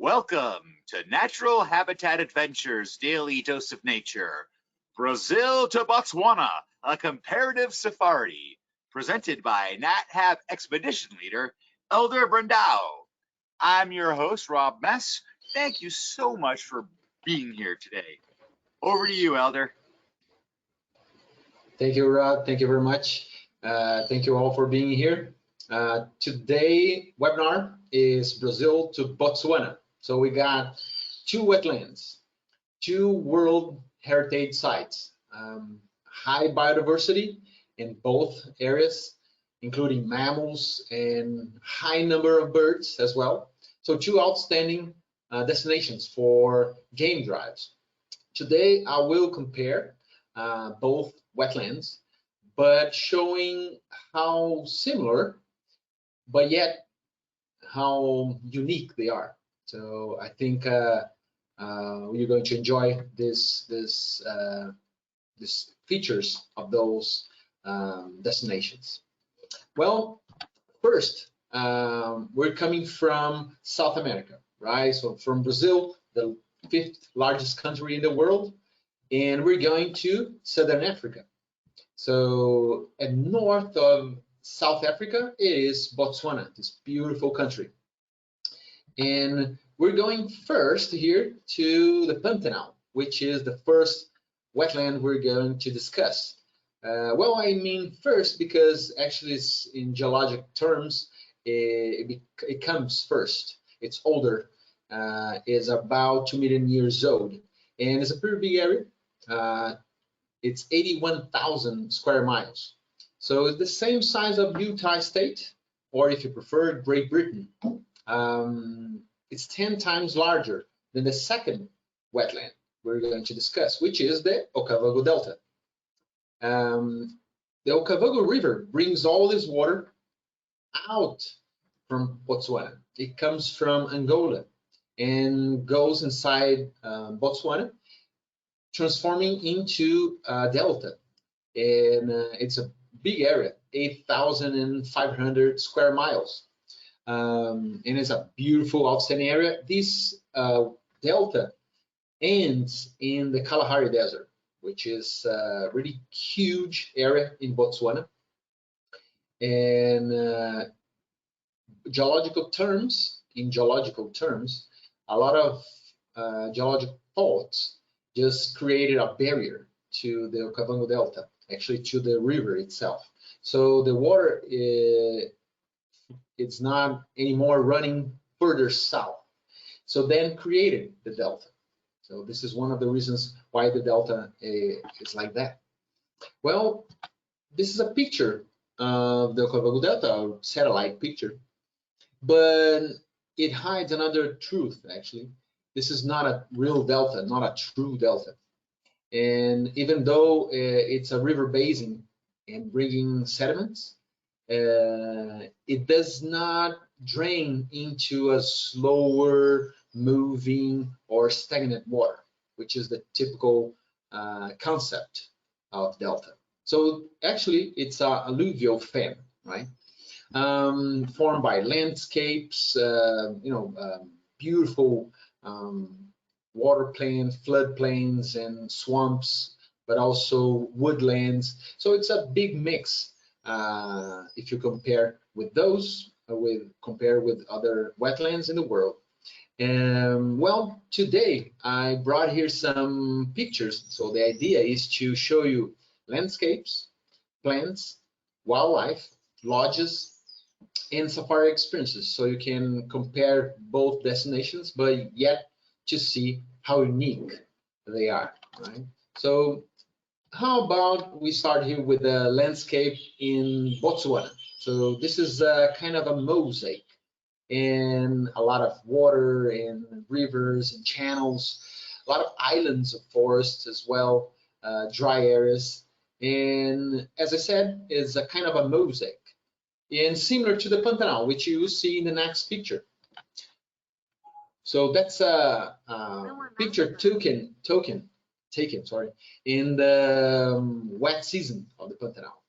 Welcome to Natural Habitat Adventures Daily Dose of Nature, Brazil to Botswana, a comparative safari, presented by NatHab Expedition Leader, Elder Brandao. I'm your host, Rob Mess. Thank you so much for being here today. Over to you, Elder. Thank you, Rob. Thank you very much. Thank you all for being here. Today webinar is Brazil to Botswana. So we got two wetlands, two World Heritage sites, high biodiversity in both areas, including mammals and high number of birds as well. So two outstanding destinations for game drives. Today I will compare both wetlands, but showing how similar, but yet how unique they are. So I think you're going to enjoy this features of those destinations. Well, first, we're coming from South America, right? So from Brazil, the 5th largest country in the world, and we're going to Southern Africa. So at north of South Africa is Botswana, this beautiful country. And we're going first here to the Pantanal, which is the first wetland we're going to discuss. Well, I mean first because actually it's in geologic terms, it comes first. It's older, it's about 2 million years old, and it's a pretty big area. It's 81,000 square miles. So it's the same size of Utah State, or if you prefer, Great Britain. It's 10 times larger than the second wetland we're going to discuss, which is the Okavango Delta. The Okavango River brings all this water out from Botswana. It comes from Angola and goes inside Botswana, transforming into a delta. And it's a big area, 8,500 square miles. And it's a beautiful, outstanding area. This delta ends in the Kalahari Desert, which is a really huge area in Botswana. And in geological terms, a lot of geological faults just created a barrier to the Okavango Delta, actually to the river itself. So the water it's not anymore running further south. So then created the delta. So this is one of the reasons why the delta is like that. Well, this is a picture of the Okavango Delta, a satellite picture, but it hides another truth, actually. This is not a real delta, not a true delta. And even though it's a river basin and bringing sediments, it does not drain into a slower moving or stagnant water, which is the typical concept of delta. So actually it's a alluvial fen, right? Formed by landscapes, beautiful water plains, floodplains, and swamps, but also woodlands. So it's a big mix. If you compare with those, compare with other wetlands in the world. Well, today I brought here some pictures. So the idea is to show you landscapes, plants, wildlife, lodges, and safari experiences. So you can compare both destinations, but yet to see how unique they are, right? So how about we start here with the landscape in Botswana. So this is kind of a mosaic, and a lot of water and rivers and channels, a lot of islands of forests as well, dry areas. And as I said, it's a kind of a mosaic, and similar to the Pantanal, which you will see in the next picture. So that's a picture taken in the wet season of the Pantanal,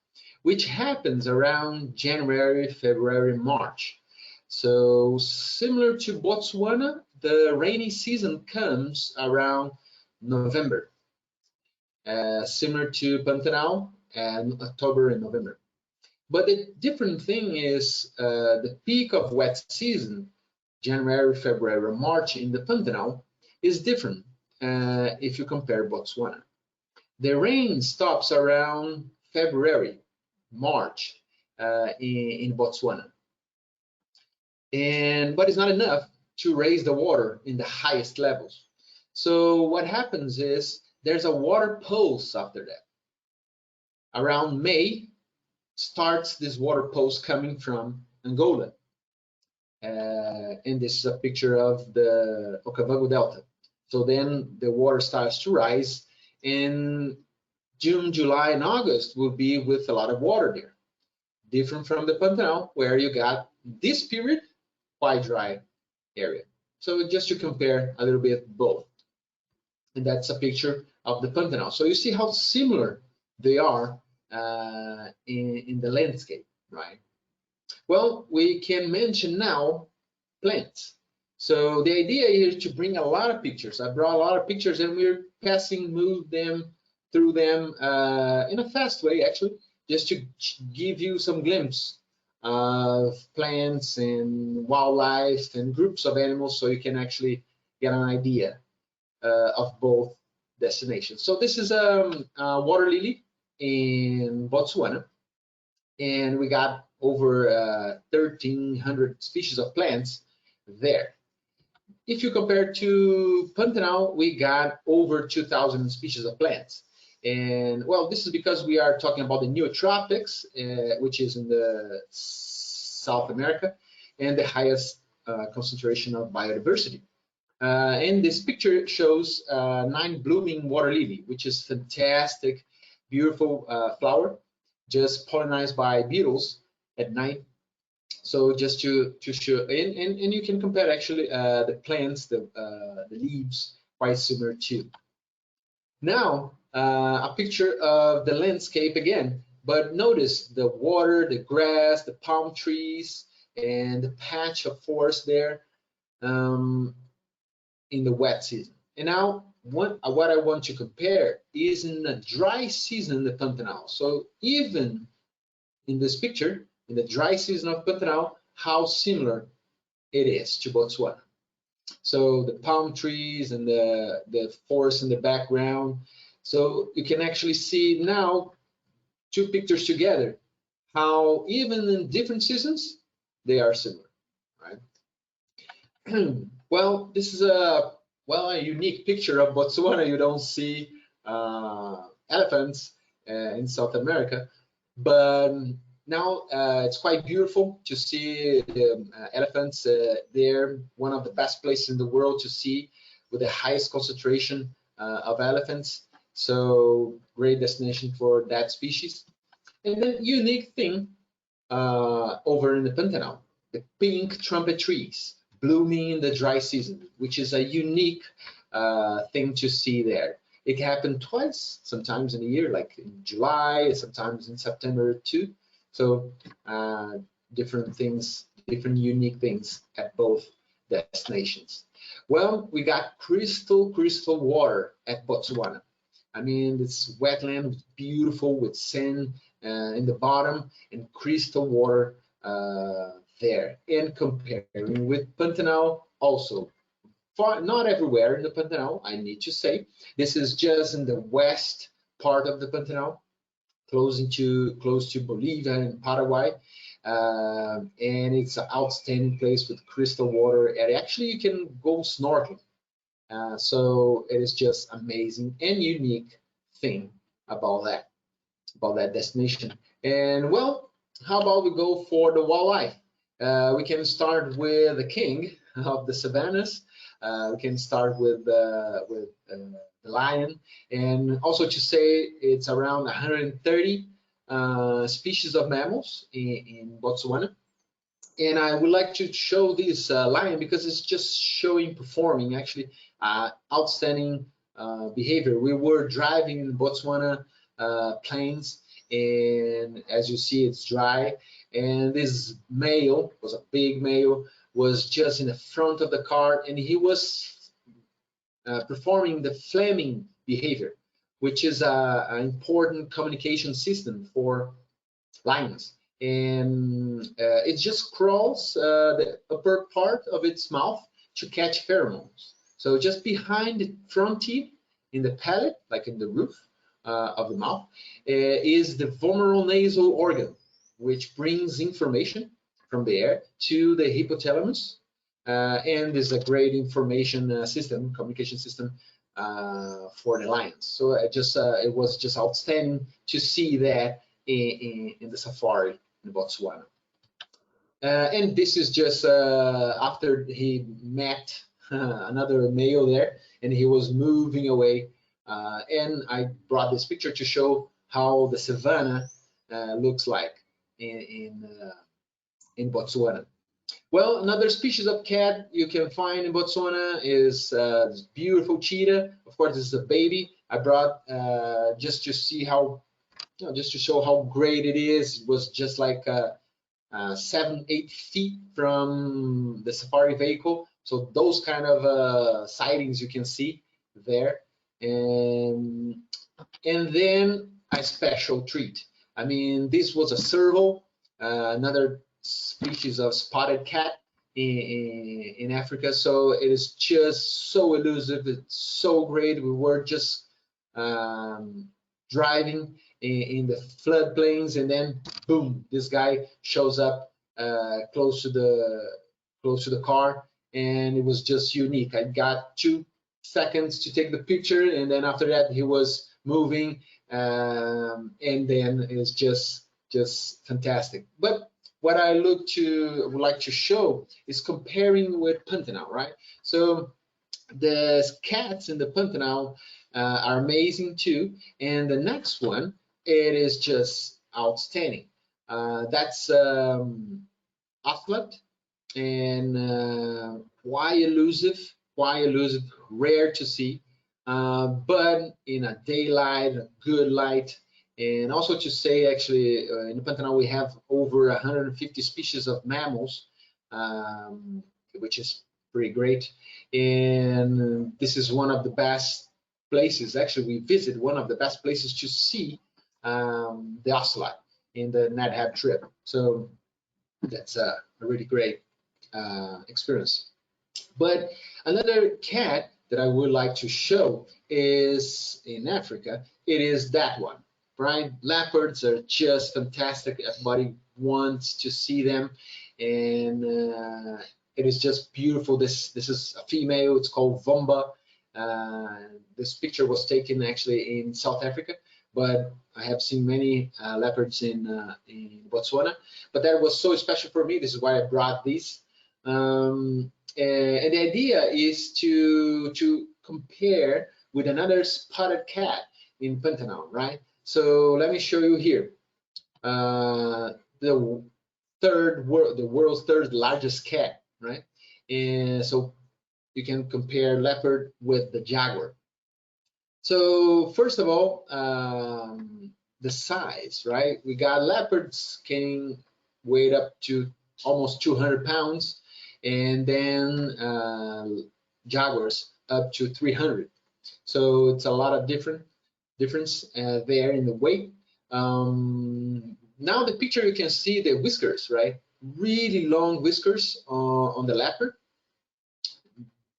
which happens around January, February, March. So similar to Botswana, the rainy season comes around November, similar to Pantanal and October and November. But the different thing is the peak of wet season, January, February, March in the Pantanal, is different if you compare Botswana. The rain stops around February, March in Botswana. But it's not enough to raise the water in the highest levels. So what happens is there's a water pulse after that. Around May starts this water pulse coming from Angola. And this is a picture of the Okavango Delta. So then the water starts to rise, and June, July, and August will be with a lot of water there. Different from the Pantanal, where you got this period, quite dry area. So just to compare a little bit both. And that's a picture of the Pantanal. So you see how similar they are in the landscape, right? Well, we can mention now plants. So the idea here is to bring a lot of pictures. I brought a lot of pictures, and we're move them through them in a fast way, actually, just to give you some glimpse of plants and wildlife and groups of animals, so you can actually get an idea of both destinations. So this is a water lily in Botswana, and we got over 1,300 species of plants there. If you compare to Pantanal, we got over 2,000 species of plants. And well, this is because we are talking about the Neotropics, which is in the South America, and the highest concentration of biodiversity. And this picture shows 9 blooming water lily, which is fantastic, beautiful flower, just pollinized by beetles at night. So just to show, and you can compare actually the plants, the leaves, quite similar too. Now a picture of the landscape again, but notice the water, the grass, the palm trees, and the patch of forest there in the wet season. And now what I want to compare is in the dry season in the Pantanal. So even in this picture, in the dry season of Pantanal, how similar it is to Botswana. So the palm trees and the forest in the background. So you can actually see now 2 pictures together, how even in different seasons, they are similar, right? Well, this is a unique picture of Botswana. You don't see elephants in South America, but now it's quite beautiful to see the elephants there. One of the best places in the world to see, with the highest concentration of elephants. So great destination for that species. And then unique thing over in the Pantanal, the pink trumpet trees blooming in the dry season, which is a unique thing to see there. It happened twice, sometimes in a year, like in July, sometimes in September too. So different things, different unique things at both destinations. Well, we got crystal water at Botswana. I mean, this wetland was beautiful with sand in the bottom and crystal water there. And comparing with Pantanal, also not everywhere in the Pantanal, I need to say. This is just in the west part of the Pantanal, close to Bolivia and Paraguay, and it's an outstanding place with crystal water. And actually, you can go snorkeling. So it is just amazing and unique thing about that destination. And well, how about we go for the wildlife? We can start with the king of the savannas. We can start with the lion, and also to say it's around 130 species of mammals in Botswana. And I would like to show this lion because it's just showing performing actually outstanding behavior. We were driving in Botswana plains, and as you see, it's dry. And this male was a big male was just in the front of the car, and he was performing the flaming behavior, which is an important communication system for lions. And it just crawls the upper part of its mouth to catch pheromones. So just behind the front teeth, in the palate, like in the roof of the mouth, is the vomeronasal organ, which brings information from the air to the hypothalamus, and is a great information system, communication system for the lions. So it was just outstanding to see that in the safari in Botswana. And this is just after he met another male there, and he was moving away. And I brought this picture to show how the savanna looks like in Botswana. Well, another species of cat you can find in Botswana is this beautiful cheetah. Of course, this is a baby. I brought just to see how, just to show how great it is. It was just like 7-8 feet from the safari vehicle. So those kind of sightings you can see there. And then a special treat. I mean, this was a serval, another species of spotted cat in Africa. So it is just so elusive. It's so great. We were just driving in the floodplains, and then boom, this guy shows up close to the car, and it was just unique. I got 2 seconds to take the picture, and then after that he was moving, and then it's just fantastic. But what I would like to show is comparing with Pantanal, right? So the cats in the Pantanal are amazing too, and the next one, it is just outstanding. That's Ocelot, and quite elusive, rare to see, but in a daylight, a good light. And also to say, actually, in the Pantanal we have over 150 species of mammals, which is pretty great. And this is one of the best places. Actually, we visit one of the best places to see the ocelot in the NatHab trip. So that's a really great experience. But another cat that I would like to show is in Africa. It is that one, right? Leopards are just fantastic. Everybody wants to see them, and it is just beautiful. This is a female. It's called Vomba. This picture was taken actually in South Africa, but I have seen many leopards in Botswana. But that was so special for me. This is why I brought these. And the idea is to compare with another spotted cat in Pantanal, right? So let me show you here. The world's third largest cat, right? And so you can compare leopard with the jaguar. So first of all, the size, right? We got leopards can weigh up to almost 200 pounds, and then jaguars up to 300. So it's a lot of difference there in the weight. Now the picture, you can see the whiskers, right? Really long whiskers on the leopard,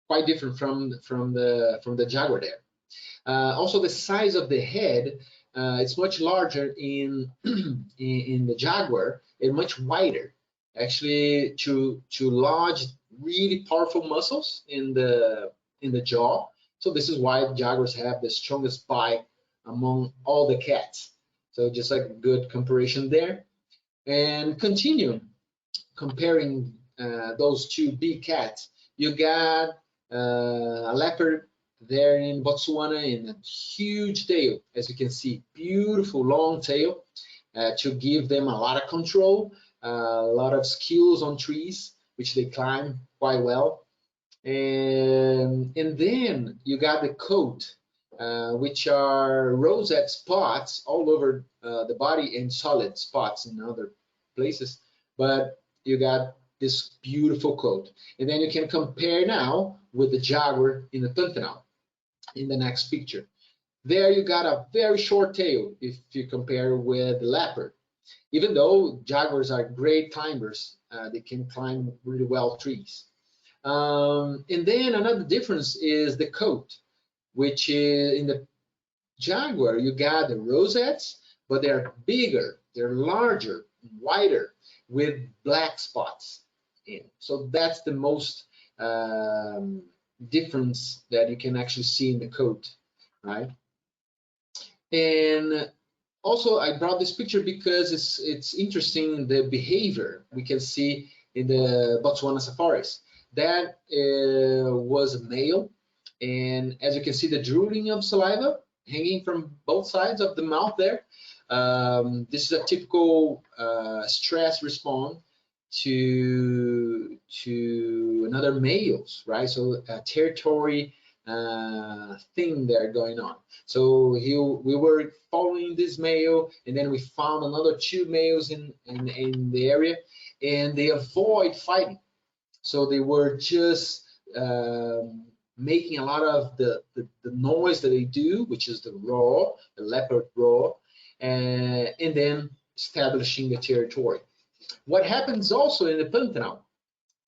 quite different from the jaguar there. Also, the size of the head, it's much larger in the jaguar and much wider, actually, to lodge really powerful muscles in the jaw. So this is why jaguars have the strongest bite among all the cats. So just like a good comparison there. And continue comparing those two big cats. You got a leopard there in Botswana in a huge tail, as you can see, beautiful long tail to give them a lot of control, a lot of skills on trees, which they climb quite well. And then you got the coat, which are rosette spots all over the body and solid spots in other places. But you got this beautiful coat. And then you can compare now with the jaguar in the Pantanal in the next picture. There you got a very short tail if you compare with the leopard. Even though jaguars are great climbers, they can climb really well trees. And then another difference is the coat, which is in the jaguar, you got the rosettes, but they're bigger, they're larger, wider, with black spots in. So that's the most difference that you can actually see in the coat, right? And also, I brought this picture because it's interesting the behavior we can see in the Botswana safaris. That was a male, and as you can see, the drooling of saliva hanging from both sides of the mouth there. This is a typical stress response to another males, right? So a territory thing there going on. So we were following this male, and then we found another 2 males in the area, and they avoid fighting. So they were just making a lot of the noise that they do, which is the roar, the leopard roar, and then establishing the territory. What happens also in the Pantanal,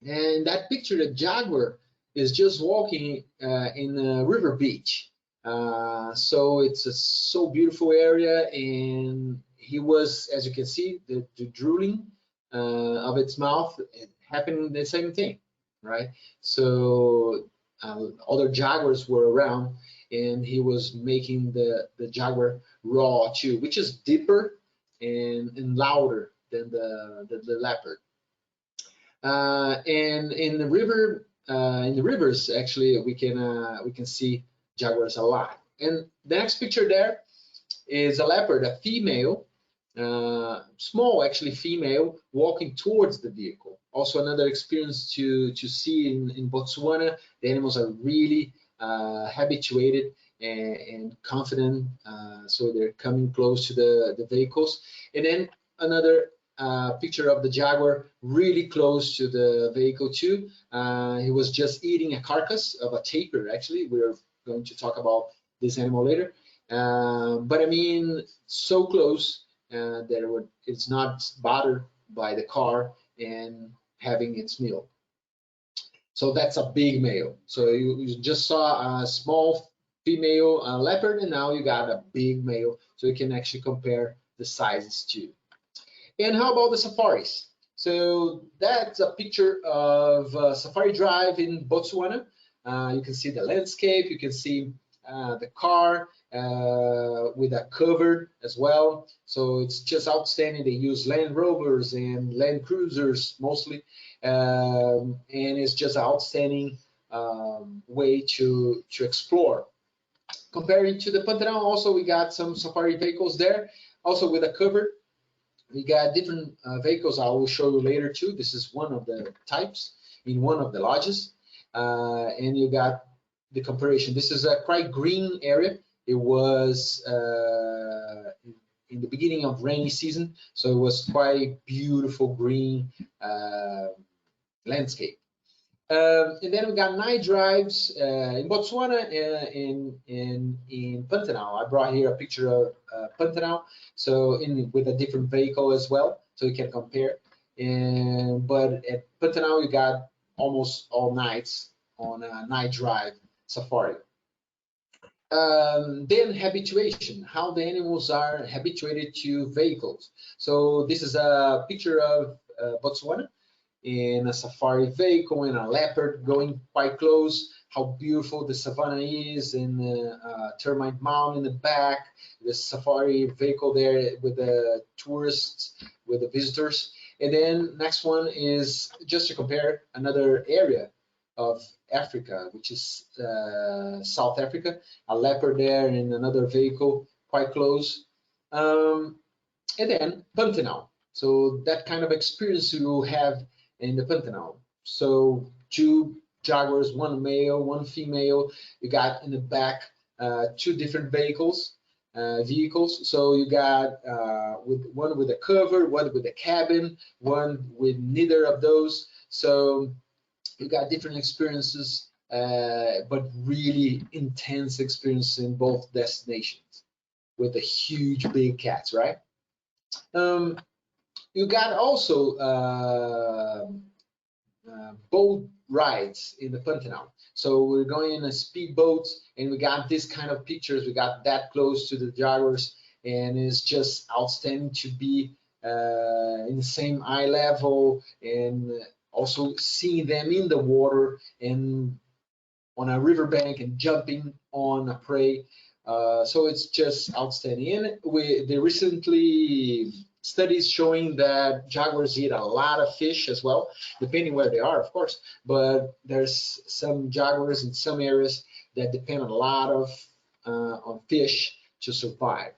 and that picture, the jaguar is just walking in a river beach. So it's a so beautiful area, and he was, as you can see, the drooling of its mouth happening the same thing, right? So other jaguars were around, and he was making the jaguar roar too, which is deeper and louder than the leopard. And in the rivers, actually, we can see jaguars a lot. And the next picture there is a leopard, a female, small actually female, walking towards the vehicle. Also another experience to see in Botswana. The animals are really habituated and confident, so they're coming close to the vehicles. And then another picture of the jaguar really close to the vehicle too. He was just eating a carcass of a tapir. Actually, we're going to talk about this animal later. But I mean, so close that it's not bothered by the car and having its meal. So that's a big male. So you just saw a small female leopard, and now you got a big male. So you can actually compare the sizes too. And how about the safaris? So that's a picture of a safari drive in Botswana. You can see the landscape, you can see the car with a cover as well. So it's just outstanding. They use Land Rovers and Land Cruisers mostly. And it's just an outstanding way to explore. Comparing to the Pantanal, also we got some safari vehicles there, also with a cover. We got different vehicles I will show you later too. This is one of the types in one of the lodges. And you got the comparison. This is a quite green area. It was in the beginning of rainy season, so it was quite beautiful green landscape. And then we got night drives in Botswana and in Pantanal. I brought here a picture of Pantanal, so with a different vehicle as well, so you can compare. But at Pantanal, you got almost all nights on a night drive safari. Then habituation, how the animals are habituated to vehicles. So this is a picture of Botswana in a safari vehicle and a leopard going quite close. How beautiful the savanna is, and the termite mound in the back, the safari vehicle there with the tourists, with the visitors. And then next one is just to compare another area of Africa, which is South Africa, a leopard there in another vehicle quite close. And then Pantanal. So that kind of experience you will have in the Pantanal. So 2 jaguars, 1 male, 1 female. You got in the back 2 different vehicles. So you got one with a cover, one with a cabin, one with neither of those. So you got different experiences, but really intense experiences in both destinations with the huge big cats, right? You got also boat rides in the Pantanal. So we're going in a speedboat, and we got this kind of pictures. We got that close to the jaguars, and it's just outstanding to be in the same eye level, and also seeing them in the water and on a riverbank and jumping on a prey. So it's just outstanding. And they recently studies showing that jaguars eat a lot of fish as well, depending where they are, of course. But there's some jaguars in some areas that depend a lot of on fish to survive.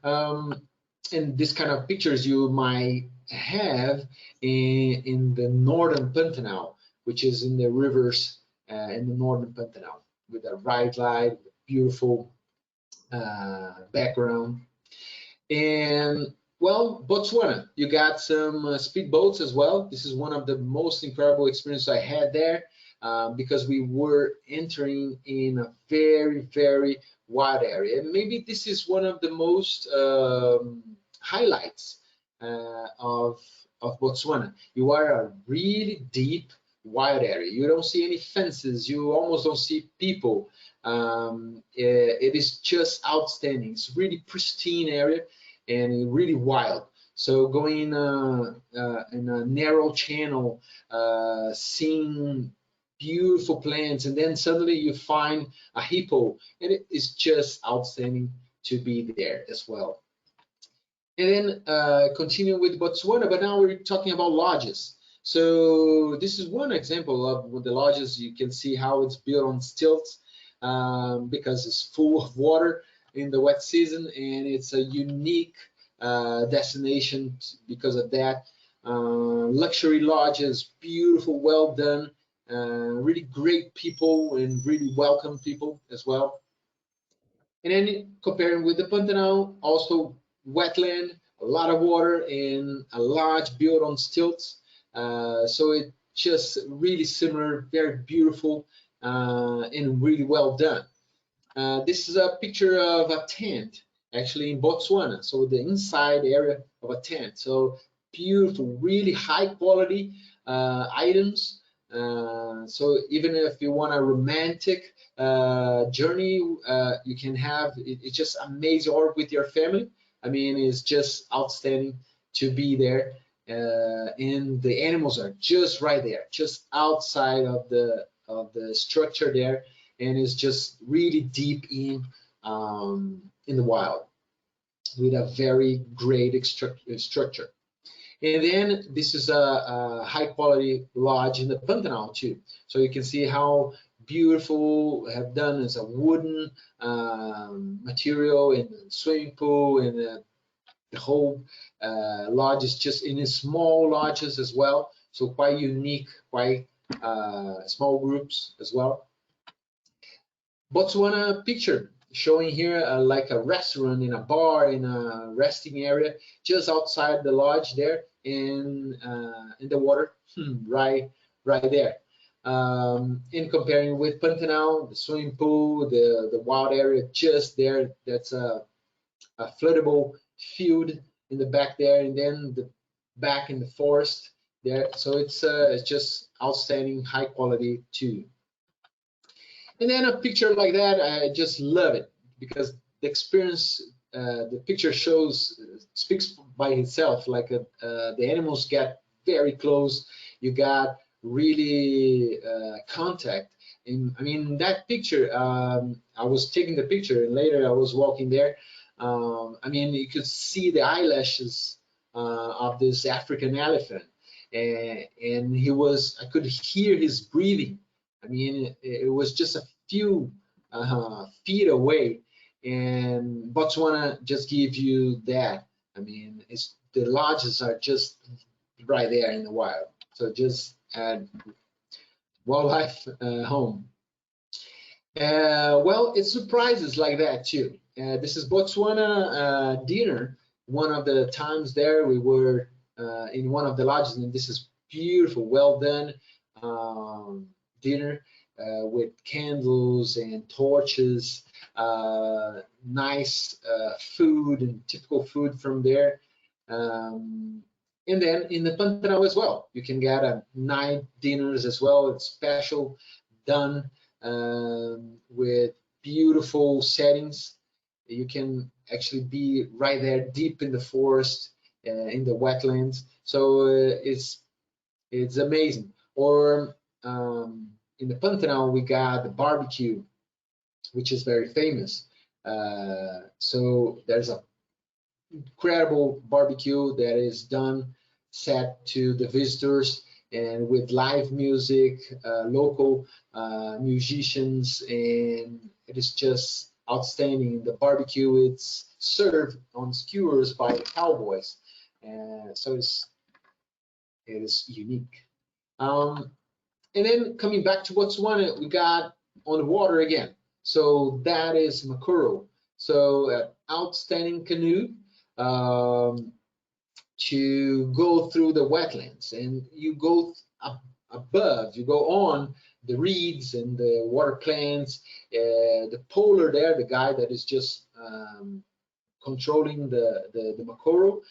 And this kind of pictures you might have in the northern Pantanal, which is in the rivers in the northern Pantanal, with a right light, beautiful background. And well, Botswana, you got some speedboats as well. This is one of the most incredible experiences I had there because we were entering in a very, very wide area. And maybe this is one of the most highlights of Botswana. You are a really deep, wide area. You don't see any fences. You almost don't see people. It is just outstanding. It's a really pristine area and really wild. So going in a narrow channel, seeing beautiful plants, and then suddenly you find a hippo, and it is just outstanding to be there as well. And then continue with Botswana, but now we're talking about lodges. So this is one example of the lodges. You can see how it's built on stilts because it's full of water in the wet season, and it's a unique destination because of that. Luxury lodges, beautiful, well done, really great people and really welcome people as well. And then comparing with the Pantanal, also wetland, a lot of water, and a lodge built on stilts. So it just really similar, very beautiful, and really well done. This is a picture of a tent, actually in Botswana. So the inside area of a tent. So beautiful, really high quality items. So even if you want a romantic journey, you can have it's just amazing, or with your family. I mean, it's just outstanding to be there. And the animals are just right there, just outside of the structure there, and it's just really deep in the wild with a very great structure. And then this is a high quality lodge in the Pantanal too. So you can see how beautiful have done as a wooden material, and swimming pool, and the whole lodge is just in small lodges as well. So quite unique, quite small groups as well. Botswana picture showing here like a restaurant, in a bar, in a resting area just outside the lodge there, in the water, right there. In comparing with Pantanal, the swimming pool, the wild area just there, that's a floodable field in the back there, and then the back in the forest there. So it's just outstanding, high quality too. And then a picture like that, I just love it because the experience, the picture speaks by itself. Like the animals get very close. You got really contact. And I mean, that picture, I was taking the picture, and later I was walking there. I mean, you could see the eyelashes of this African elephant, and I could hear his breathing. I mean, it was just a few feet away, and Botswana just gives you that. I mean, the lodges are just right there in the wild. So just add wildlife home. Well, it surprises like that too. This is Botswana dinner. One of the times there we were in one of the lodges, and this is beautiful, well done dinner with candles and torches, nice food and typical food from there. And then in the Pantanal as well, you can get a night dinners as well. It's special, done with beautiful settings. You can actually be right there deep in the forest, in the wetlands. So it's amazing. Or in the Pantanal, we got the barbecue, which is very famous. So there's a incredible barbecue that is done, set to the visitors, and with live music, local musicians, and it is just outstanding. The barbecue, it's served on skewers by the cowboys, and so it is unique. And then coming back to Botswana, we got on the water again. So that is Makuro. So outstanding canoe to go through the wetlands, and you go above, you go on the reeds and the water plants. The polar there, the guy that is just controlling the Makuro,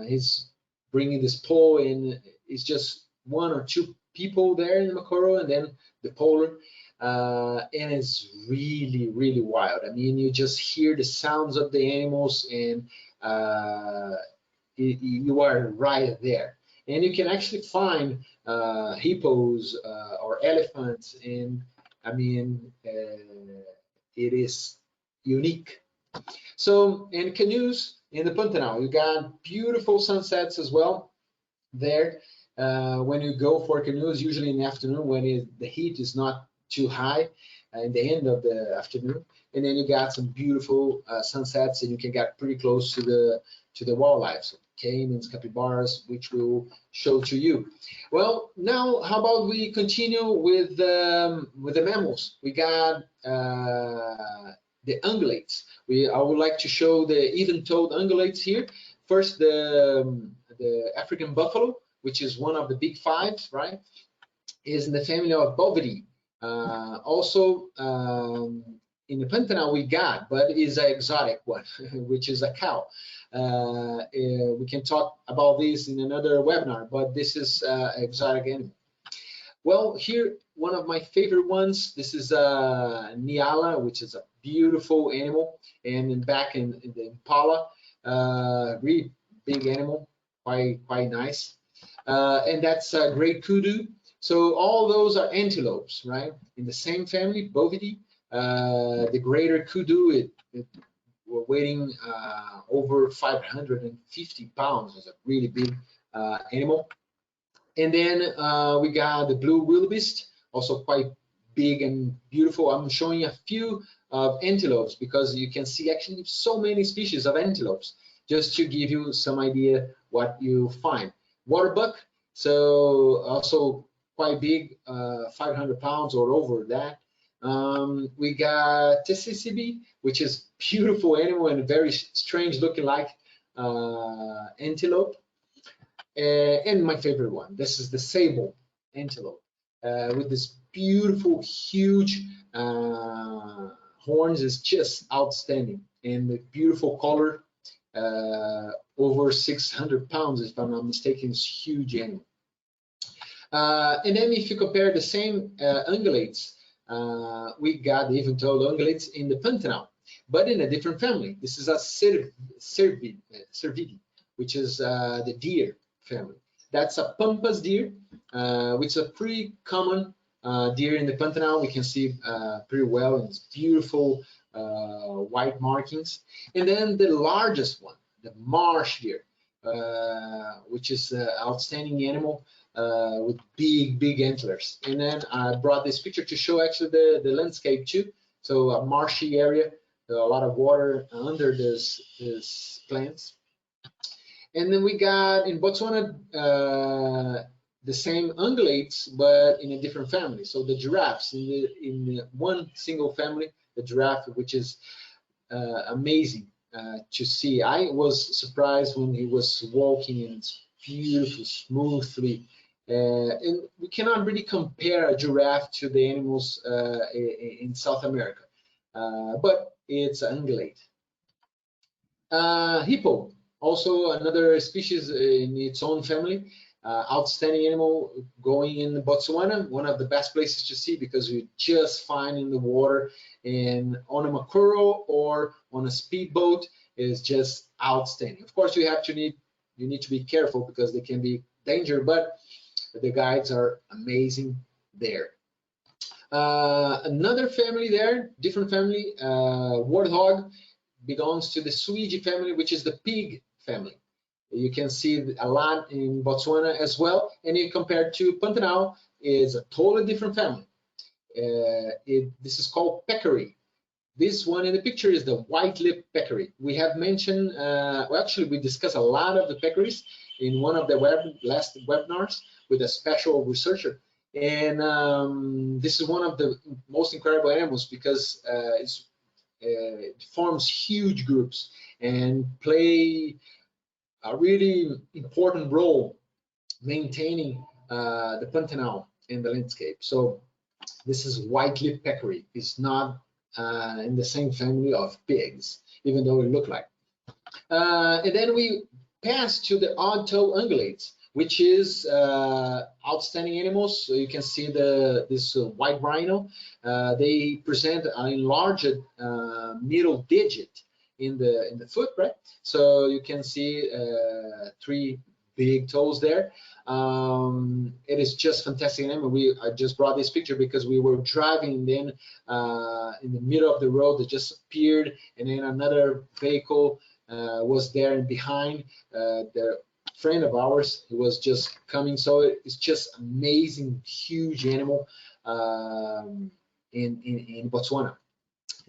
he's bringing this pole in. It's just one or two people there in the Makuro, and then the polar. And it's really, really wild. I mean, you just hear the sounds of the animals, and you are right there. And you can actually find hippos or elephants, and I mean, it is unique. So, in canoes in the Pantanal, you got beautiful sunsets as well there. When you go for canoes, usually in the afternoon when the heat is not too high, in the end of the afternoon, and then you got some beautiful sunsets, and you can get pretty close to the wildlife, so caimans, capybaras, which we'll show to you. Well, now how about we continue with the mammals? We got the ungulates. I would like to show the even-toed ungulates here. First, the African buffalo, which is one of the big five, right? Is in the family of Bovidae. Also, in the Pantanal we got, but is an exotic one, which is a cow. We can talk about this in another webinar, but this is an exotic animal. Well, here, one of my favorite ones, this is Nyala, which is a beautiful animal, and then back in the Impala, really big animal, quite nice. And that's a great kudu. So all those are antelopes, right? In the same family, Bovidae. The greater kudu, we're weighing over 550 pounds. It's a really big animal. And then we got the blue wildebeest, also quite big and beautiful. I'm showing a few of antelopes because you can see actually so many species of antelopes, just to give you some idea what you find. Waterbuck, so also quite big, 500 pounds or over that. We got Tessisibi, which is beautiful animal and very strange looking like antelope. And my favorite one, this is the Sable Antelope, with this beautiful, huge horns. Is just outstanding, and the beautiful color, over 600 pounds, if I'm not mistaken. It's huge animal. And then if you compare the same ungulates, we got the even-toed ungulates in the Pantanal, but in a different family. This is a Cervidae, which is the deer family. That's a pampas deer, which is a pretty common deer in the Pantanal. We can see pretty well, and it's beautiful white markings. And then the largest one, the marsh deer, which is an outstanding animal with big antlers. And then I brought this picture to show actually the landscape too. So a marshy area, a lot of water under this plants. And then we got in Botswana the same ungulates, but in a different family. So the giraffes in one single family, the giraffe, which is amazing to see. I was surprised when he was walking, and it's beautiful, smoothly And we cannot really compare a giraffe to the animals in South America, but it's ungulate. Hippo, also another species in its own family. Outstanding animal going in Botswana, one of the best places to see because you just find in the water and on a macuro or on a speedboat is just outstanding. Of course, you need to be careful because they can be dangerous, but the guides are amazing there. Another family there, different family, warthog belongs to the Suigi family, which is the pig family. You can see a lot in Botswana as well, and you compare to Pantanal, is a totally different family. This is called peccary. This one in the picture is the white lip peccary. We have mentioned, well, actually, we discussed a lot of the peccaries in one of the last webinars with a special researcher. And this is one of the most incredible animals because it forms huge groups and play a really important role maintaining the Pantanal in the landscape. So this is white lip peccary. It's not in the same family of pigs, even though it look like. And then we pass to the odd-toe ungulates, which is outstanding animals. So you can see this white rhino. They present an enlarged middle digit in the foot, right? So you can see 3 big toes there. It is just fantastic animal. I just brought this picture because we were driving, then in the middle of the road that just appeared, and then another vehicle was there and behind. The friend of ours, he was just coming. So it's just amazing, huge animal in Botswana.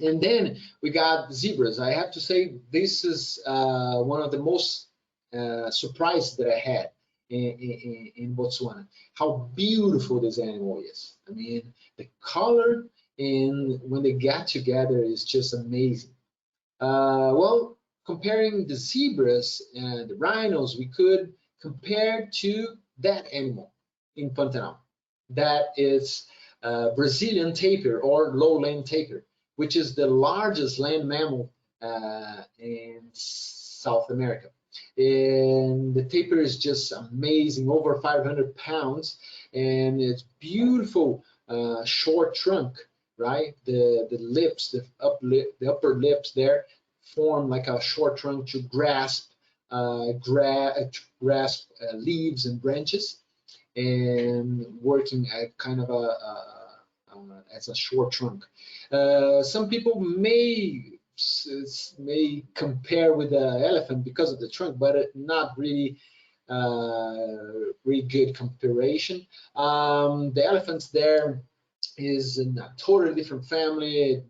And then we got zebras. I have to say this is one of the most surprises that I had in Botswana. How beautiful this animal is. I mean, the color and when they get together is just amazing. Well, comparing the zebras and the rhinos, we could compare to that animal in Pantanal. That is Brazilian tapir or lowland tapir, which is the largest land mammal in South America. And the tapir is just amazing, over 500 pounds, and it's beautiful short trunk, right? The lips, the upper lips there form like a short trunk to grasp leaves and branches, and working at kind of as a short trunk. Some people may compare with the elephant because of the trunk, but not really really good comparison. The elephants there is in a totally different family,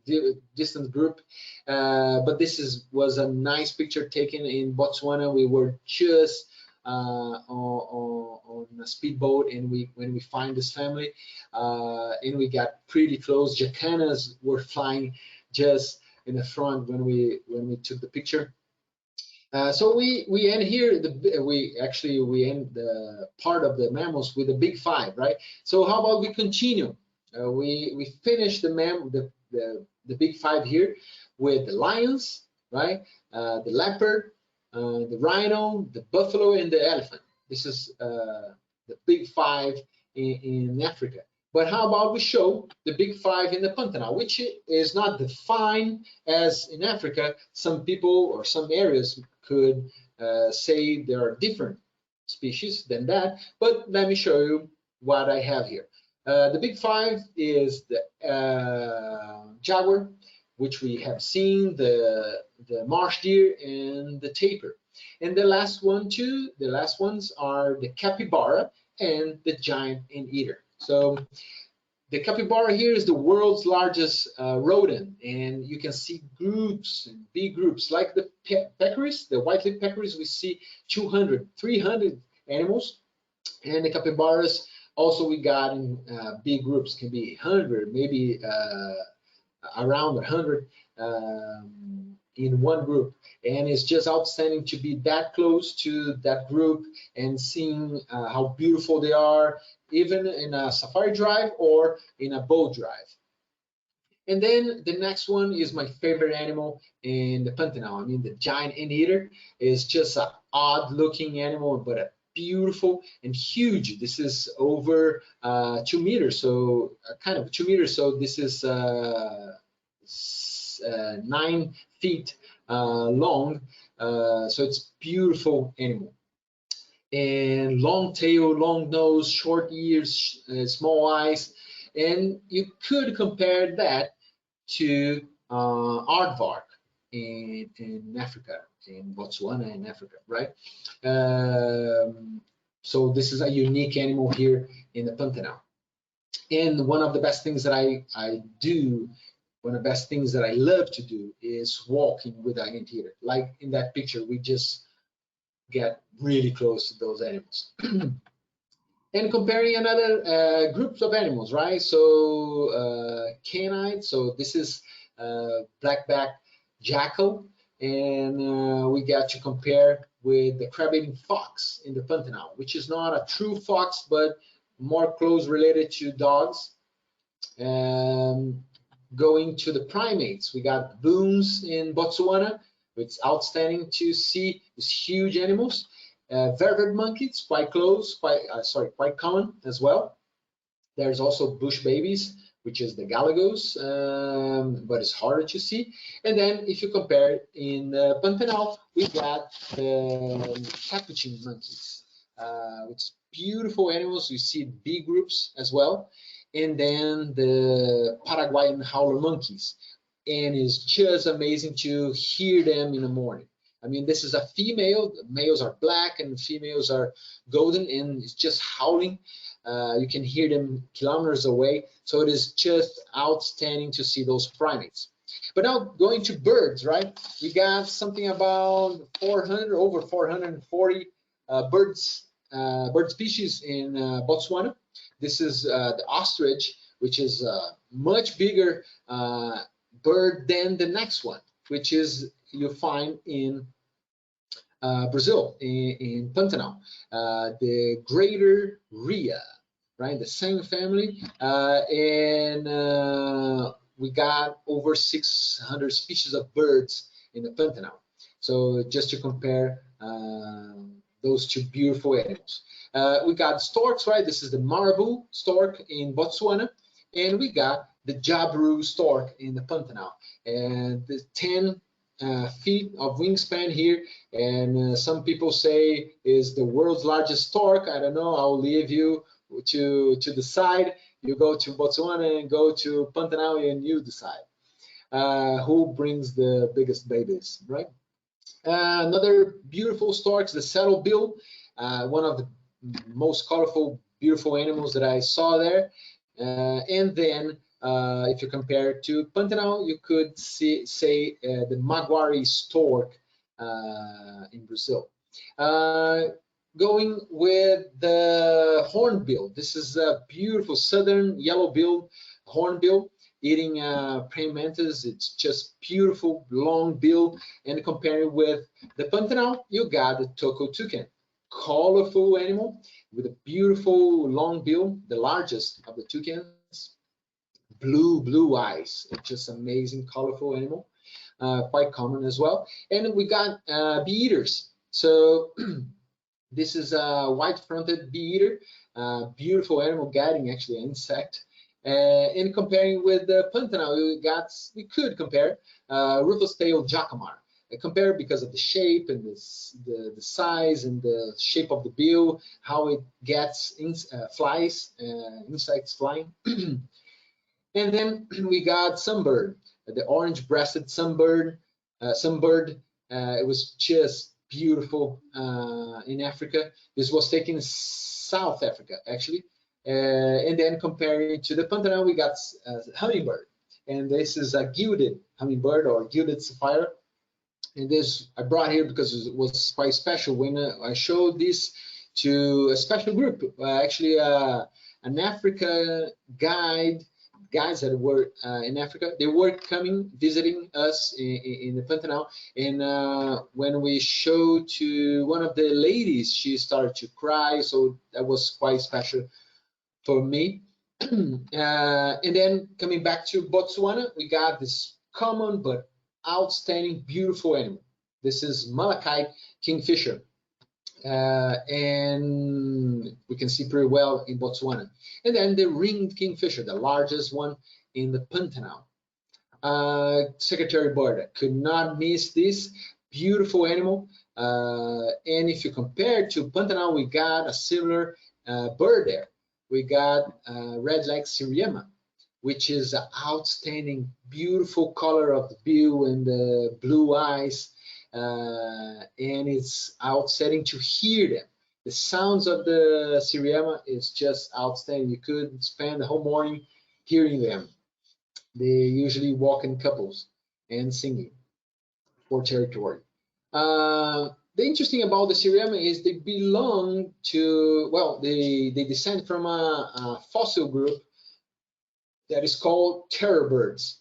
distant group, but this was a nice picture taken in Botswana. We were just on a speedboat, and when we find this family, and we got pretty close. Jacanas were flying just in the front when we took the picture. So we end here. We end the part of the mammals with the big 5, right? So how about we continue? We finish the big 5 here with the lions, right? The leopard, the rhino, the buffalo, and the elephant. This is the big 5 in Africa. But how about we show the big 5 in the Pantanal, which is not defined as in Africa. Some people or some areas could say there are different species than that, but let me show you what I have here. The big 5 is the jaguar, which we have seen, the marsh deer, and the tapir. And the last ones are the capybara and the giant anteater. So the capybara here is the world's largest rodent, and you can see groups and big groups like the peccaries, the white-lipped peccaries. We see 200, 300 animals, and the capybaras also we got in big groups, can be 100, maybe around 100 in one group, and it's just outstanding to be that close to that group and seeing how beautiful they are, even in a safari drive or in a boat drive. And then the next one is my favorite animal in the Pantanal. I mean, the giant anteater is just an odd looking animal, but a beautiful and huge. This is over 2 meters, so kind of 2 meters. So this is 9 feet long. So it's beautiful animal. And long tail, long nose, short ears, small eyes. And you could compare that to aardvark in Africa, in Botswana in Africa, right? So this is a unique animal here in the Pantanal. And one of the best things that I do, one of the best things that I love to do is walking with an anteater. Like in that picture, we just get really close to those animals. And comparing another groups of animals, right? So canine, so this is blackback jackal, and we got to compare with the crab-eating fox in the Pantanal, which is not a true fox, but more close related to dogs. Going to the primates, we got booms in Botswana. It's outstanding to see these huge animals. Vertebrate monkeys, quite close, quite common as well. There's also bush babies, which is the galagos, but it's harder to see. And then if you compare in Pantanal, we got the capuchin monkeys, which beautiful animals. You see big groups as well. And then the Paraguayan howler monkeys. And it's just amazing to hear them in the morning. I mean, this is a female. The males are black and females are golden, and it's just howling. You can hear them kilometers away. So it is just outstanding to see those primates. But now going to birds, right? We got something about over 440 bird species in Botswana. This is the ostrich, which is a much bigger bird than the next one, which is you find in Brazil, in Pantanal, the greater rhea, right? The same family, and we got over 600 species of birds in the Pantanal. So just to compare those two beautiful animals. We got storks, right? This is the marabou stork in Botswana, and we got the jabiru stork in the Pantanal, and the 10 feet of wingspan here, and some people say is the world's largest stork. I don't know. I'll leave you to decide. You go to Botswana and go to Pantanal, and you decide who brings the biggest babies, right? Another beautiful storks, the saddlebill, one of the most colorful, beautiful animals that I saw there. And then if you compare to Pantanal, you could say the Maguari stork in Brazil. Going with the hornbill. This is a beautiful southern yellow-billed hornbill eating praying mantis. It's just beautiful, long bill. And comparing with the Pantanal, you got the Toko toucan. Colorful animal with a beautiful long bill, the largest of the toucans. Blue eyes. It's just amazing, colorful animal. Quite common as well. And we got bee eaters. So this is a white-fronted bee eater. Beautiful animal, guiding actually an insect. In comparing with the Pantanal, we could compare rufous-tailed jacamar. Compare because of the shape and the size and the shape of the bill, how it gets insects flying. And then we got sunbird, the orange-breasted sunbird. It was just beautiful in Africa. This was taken in South Africa, actually. And then comparing to the Pantanal, we got hummingbird. And this is a gilded hummingbird or gilded sapphire. And this I brought here because it was quite special when I showed this to a special group, actually an Africa guide guys that were in Africa. They were coming, visiting us in the Pantanal, and when we showed to one of the ladies, she started to cry, so that was quite special for me. And then coming back to Botswana, we got this common but outstanding, beautiful animal. This is Malachi Kingfisher. And we can see pretty well in Botswana. And then the ringed kingfisher, the largest one in the Pantanal. Secretary bird, I could not miss this beautiful animal. And if you compare it to Pantanal, we got a similar bird there. We got red-legged Siriema, which is an outstanding, beautiful color of the bill and the blue eyes. And it's outstanding to hear them. The sounds of the Siriema is just outstanding. You could spend the whole morning hearing them. They usually walk in couples and singing for territory. The interesting about the Siriema is they belong to, well, they descend from a fossil group that is called terror birds,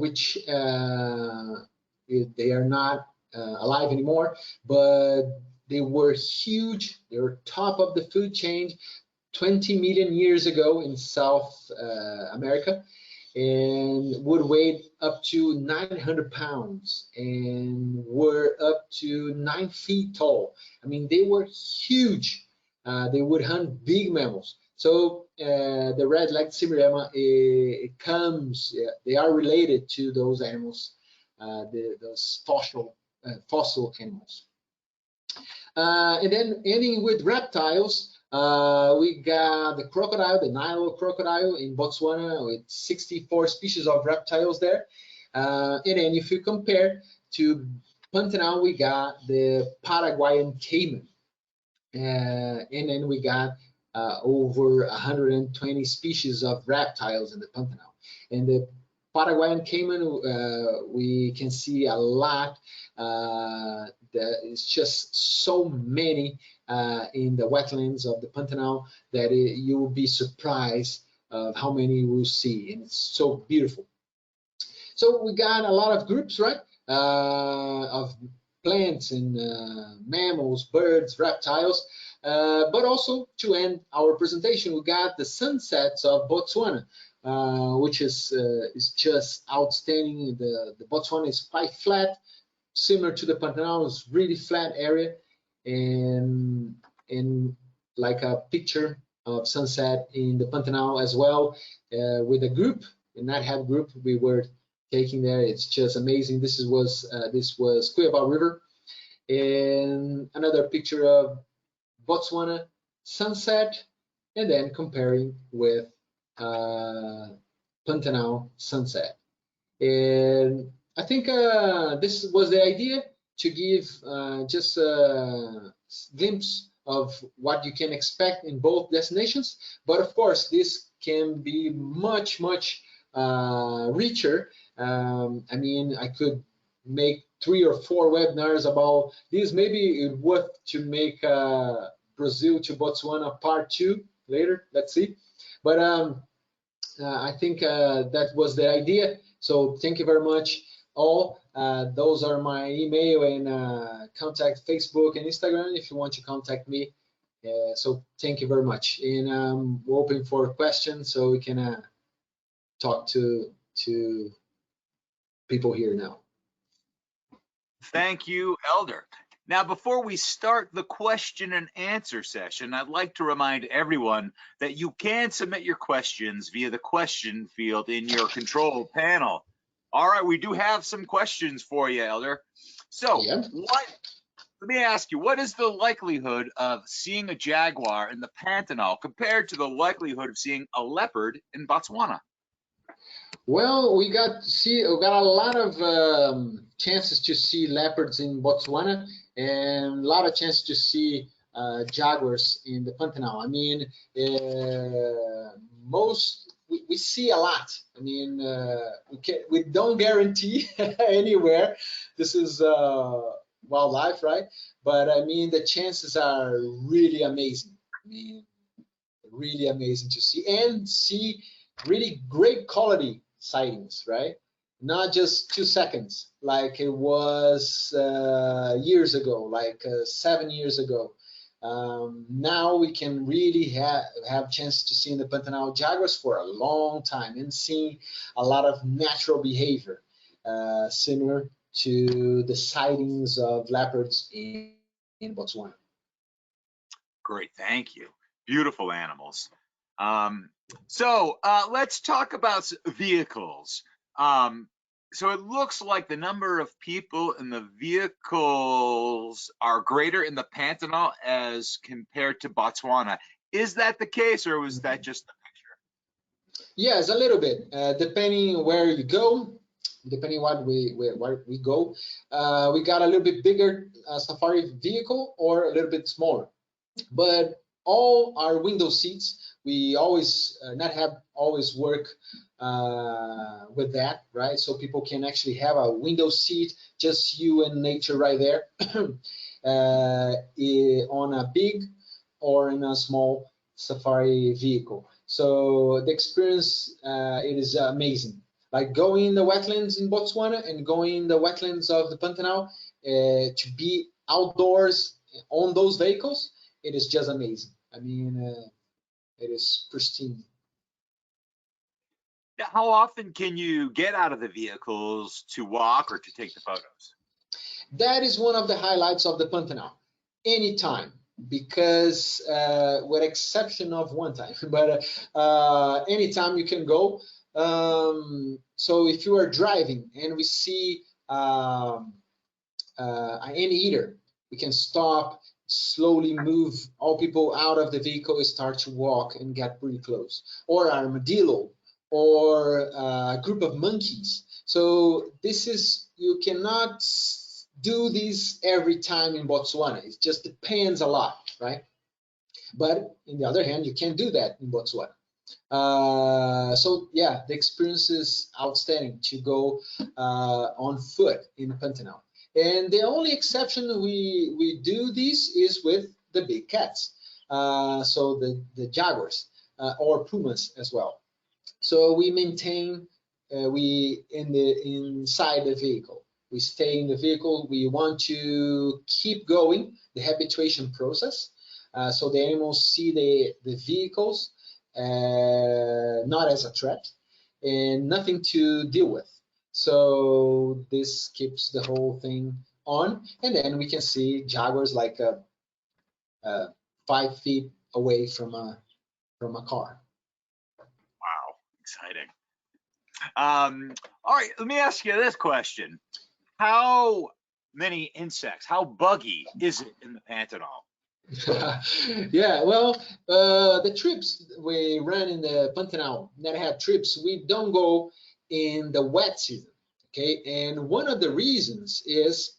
which they are not alive anymore, but they were huge. They were top of the food chain 20 million years ago in South America, and would weigh up to 900 pounds and were up to 9 feet tall. I mean, they were huge. They would hunt big mammals. So the red-legged Siriema, it comes, they are related to those animals, those fossil animals. And then ending with reptiles, we got the crocodile, the Nile crocodile in Botswana with 64 species of reptiles there. And then if you compare to Pantanal, we got the Paraguayan caiman. And then we got over 120 species of reptiles in the Pantanal. And the Paraguayan caiman, we can see a lot. It's just so many in the wetlands of the Pantanal that you will be surprised of how many you will see, and it's so beautiful. So we got a lot of groups, right, of plants and mammals, birds, reptiles, but also to end our presentation, we got the sunsets of Botswana, which is just outstanding. The Botswana is quite flat, similar to the Pantanal. It's really flat area, and like a picture of sunset in the Pantanal as well, with a group, a NatHab group we were taking there. It's just amazing. This was Cuiabá River, and another picture of Botswana sunset, and then comparing with Pantanal sunset. And I think this was the idea, to give just a glimpse of what you can expect in both destinations. But of course, this can be much richer. I mean, I could make 3 or 4 webinars about this. Maybe it's worth to make Brazil to Botswana part 2 later. Let's see. But I think that was the idea. So thank you very much all. Those are my email and contact Facebook and Instagram if you want to contact me. So thank you very much, and we're open for questions so we can talk to people here now. Thank you, Elder. Now, before we start the question and answer session, I'd like to remind everyone that you can submit your questions via the question field in your control panel. All right, we do have some questions for you, Elder. So, Yeah. Let me ask you, what is the likelihood of seeing a jaguar in the Pantanal compared to the likelihood of seeing a leopard in Botswana? Well, we got a lot of chances to see leopards in Botswana, and a lot of chances to see jaguars in the Pantanal. I mean, we see a lot. I mean, we don't guarantee anywhere. This is wildlife, right? But I mean, the chances are really amazing. I mean, really amazing to see, and see really great quality sightings, right? Not just 2 seconds like it was years ago, like 7 years ago. Now we can really have chance to see in the Pantanal jaguars for a long time and see a lot of natural behavior, similar to the sightings of leopards in Botswana. Great, thank you. Beautiful animals. So let's talk about vehicles. So it looks like the number of people in the vehicles are greater in the Pantanal as compared to Botswana. Is that the case, or was that just the picture? Yes, a little bit, depending where you go, depending where we go. We got a little bit bigger safari vehicle or a little bit smaller. But all our window seats, we always not have always work with that, right? So people can actually have a window seat, just you and nature right there, on a big or in a small safari vehicle. So the experience, it is amazing. Like going in the wetlands in Botswana and going in the wetlands of the Pantanal, to be outdoors on those vehicles, it is just amazing. I mean, it is pristine. How often can you get out of the vehicles to walk or to take the photos? That is one of the highlights of the Pantanal. Anytime, because with exception of one time, but anytime you can go. So if you are driving and we see an eater, we can stop, slowly move all people out of the vehicle, start to walk and get pretty close. Or armadillo, or a group of monkeys. So this is, you cannot do this every time in Botswana. It just depends a lot, right? But on the other hand, you can do that in Botswana. So yeah, the experience is outstanding to go on foot in Pantanal. And the only exception we do this is with the big cats, so the jaguars or pumas as well. So we maintain we inside the vehicle. We stay in the vehicle. We want to keep going the habituation process, so the animals see the vehicles not as a threat and nothing to deal with. So this keeps the whole thing on, and then we can see jaguars like 5 feet away from a car. Wow, exciting. All right, let me ask you this question. How many insects, how buggy is it in the Pantanal? Yeah, well, the trips we run in the Pantanal that have trips, we don't go in the wet season, okay? And one of the reasons is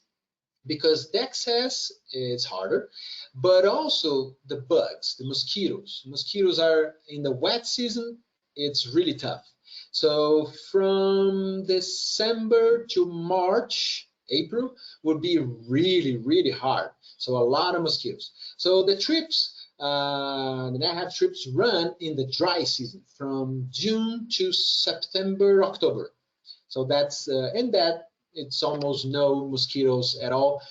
because the access is harder, but also the bugs, the mosquitoes. Mosquitoes are in the wet season, it's really tough. So from December to March, April would be really, really hard. So a lot of mosquitoes. So the trips, the NatHab trips run in the dry season from June to September, October. So that's, in that, it's almost no mosquitoes at all.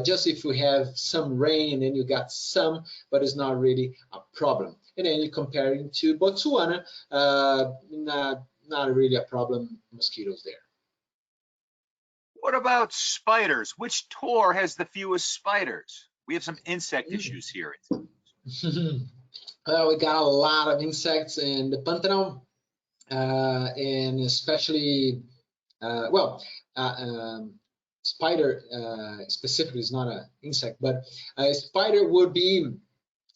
Just if we have some rain and then you got some, but it's not really a problem. And then you're comparing to Botswana, not really a problem, mosquitoes there. What about spiders? Which tour has the fewest spiders? We have some insect issues here. Well, we got a lot of insects in the Pantanal, and especially, spider specifically is not an insect, but a spider would be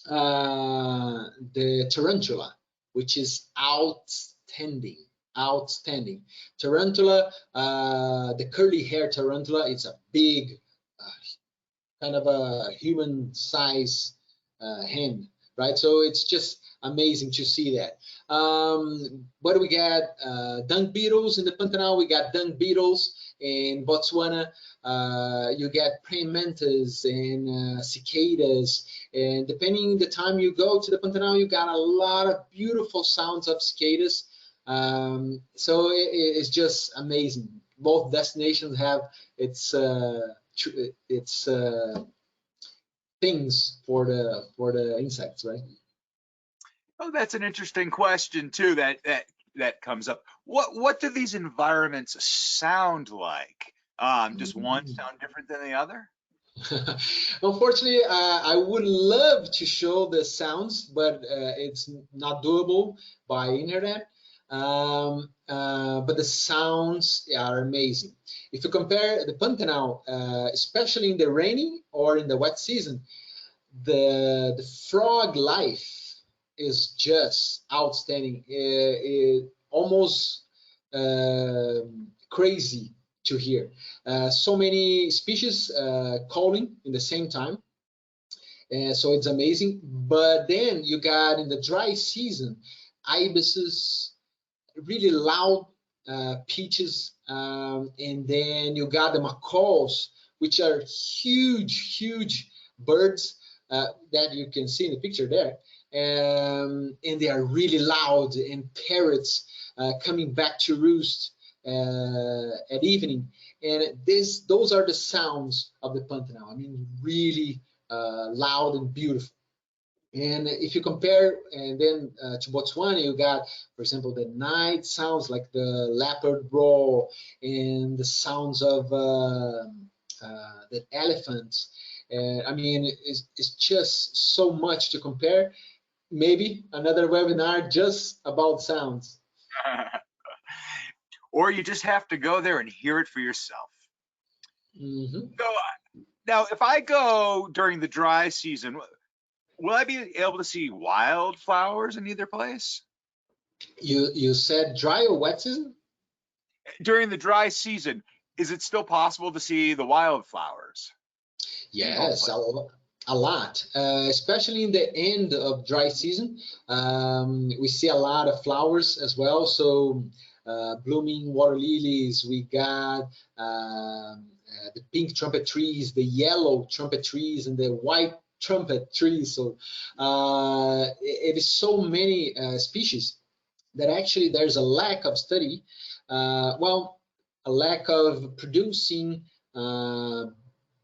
the tarantula, which is outstanding. Outstanding. Tarantula, the curly hair tarantula, it's a big, kind of a human size hand, right? So it's just amazing to see that. What do we got? Dung beetles in the Pantanal. We got dung beetles in Botswana. You get praying mantis and cicadas. And depending the time you go to the Pantanal, you got a lot of beautiful sounds of cicadas. So it's just amazing. Both destinations have its things for the insects, right? Oh, that's an interesting question too. That comes up. What do these environments sound like? Does one sound different than the other? Unfortunately, I would love to show the sounds, but it's not doable by internet. But the sounds are amazing. If you compare the Pantanal, especially in the rainy or in the wet season, the frog life is just outstanding. Almost crazy to hear. So many species calling in the same time. So it's amazing. But then you got in the dry season, ibises, really loud pitches, and then you got the macaws, which are huge, huge birds that you can see in the picture there. And they are really loud, and parrots coming back to roost at evening. And those are the sounds of the Pantanal. I mean, really loud and beautiful. And if you compare, and then to Botswana, you got, for example, the night sounds like the leopard roar, and the sounds of the elephants. I mean, it's just so much to compare. Maybe another webinar just about sounds. Or you just have to go there and hear it for yourself. Mm-hmm. So now, if I go during the dry season, will I be able to see wildflowers in either place? You said dry or wet season? During the dry season, is it still possible to see the wildflowers? Yes, a lot, especially in the end of dry season. We see a lot of flowers as well. So blooming water lilies, we got the pink trumpet trees, the yellow trumpet trees, and the white trumpet trees. So it is so many species that actually there's a lack of study. Well, a lack of producing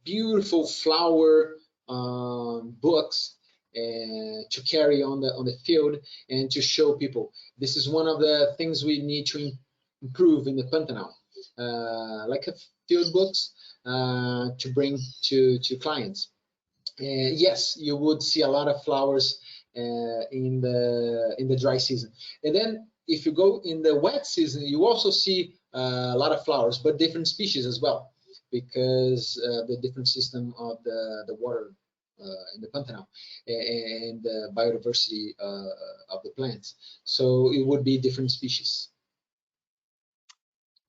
beautiful flower books to carry on the field and to show people. This is one of the things we need to improve in the Pantanal, like a field books to bring to clients. Yes, you would see a lot of flowers in the dry season, and then if you go in the wet season, you also see a lot of flowers, but different species as well, because the different system of the water in the Pantanal and the biodiversity of the plants. So it would be different species.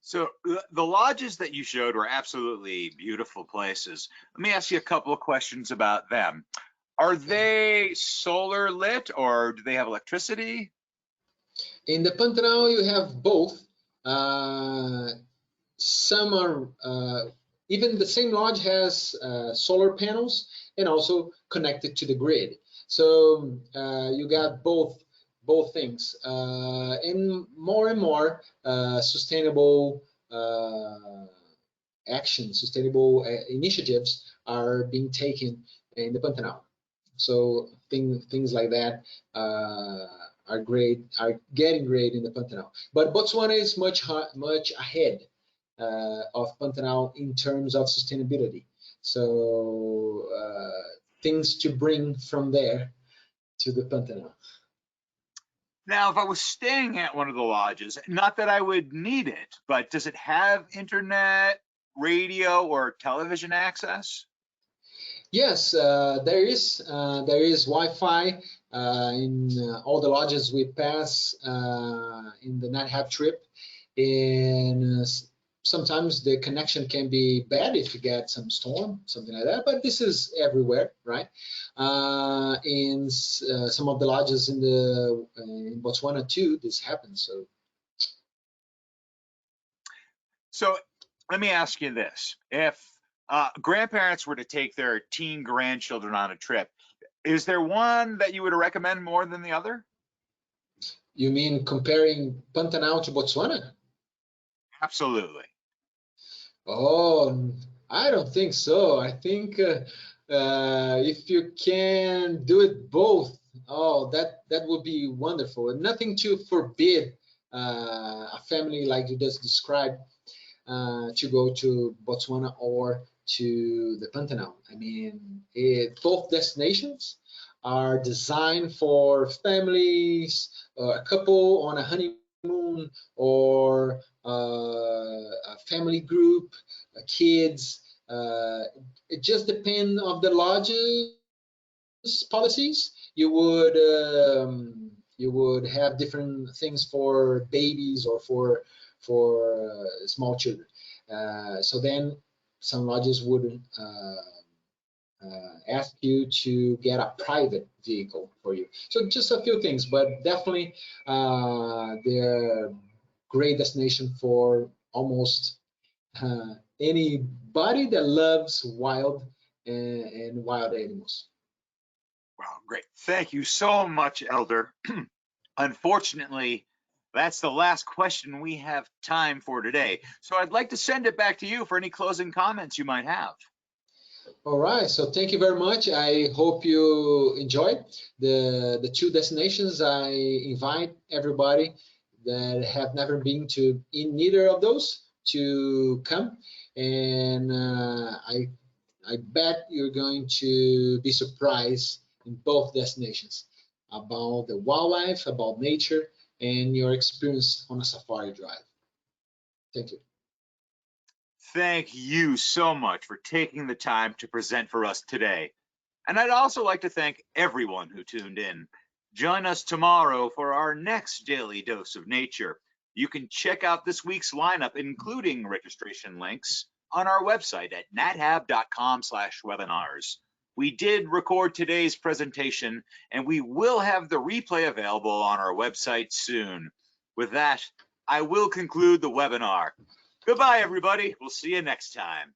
So the lodges that you showed were absolutely beautiful places. Let me ask you a couple of questions about them. Are they solar lit or do they have electricity? In the Pantanal, you have both. Some are even the same lodge has solar panels and also connected to the grid. So you got both things, and more sustainable actions, sustainable initiatives are being taken in the Pantanal. So things like that are great, are getting great in the Pantanal. But Botswana is much ahead of Pantanal in terms of sustainability. So things to bring from there to the Pantanal. Now, if I was staying at one of the lodges, not that I would need it, but does it have internet, radio, or television access? Yes, there is Wi-Fi in all the lodges we pass in the night trip, and sometimes the connection can be bad if you get some storm, something like that. But this is everywhere, right? In some of the lodges in Botswana too, this happens. So let me ask you this: if grandparents were to take their teen grandchildren on a trip, is there one that you would recommend more than the other? You mean comparing Pantanal to Botswana? Absolutely. Oh, I don't think so. I think if you can do it both, oh, that would be wonderful. And nothing to forbid a family like you just described to go to Botswana or to the Pantanal. I mean, both destinations are designed for families, a couple on a honeymoon, or a family group, kids. It just depends on the lodge's policies. You would have different things for babies or for small children. So then some lodges would ask you to get a private vehicle for you. So just a few things, but definitely they're great destination for almost anybody that loves and wild animals. Well, great. Thank you so much, Elder. Unfortunately, that's the last question we have time for today. So I'd like to send it back to you for any closing comments you might have. All right, so thank you very much. I hope you enjoyed the two destinations. I invite everybody that have never been to in neither of those to come, and I bet you're going to be surprised in both destinations about the wildlife, about nature, and your experience on a safari drive. Thank you. Thank you so much for taking the time to present for us today. And I'd also like to thank everyone who tuned in. Join us tomorrow for our next daily dose of nature. You can check out this week's lineup, including registration links, on our website at nathab.com/webinars. We did record today's presentation, and we will have the replay available on our website soon. With that, I will conclude the webinar. Goodbye, everybody. We'll see you next time.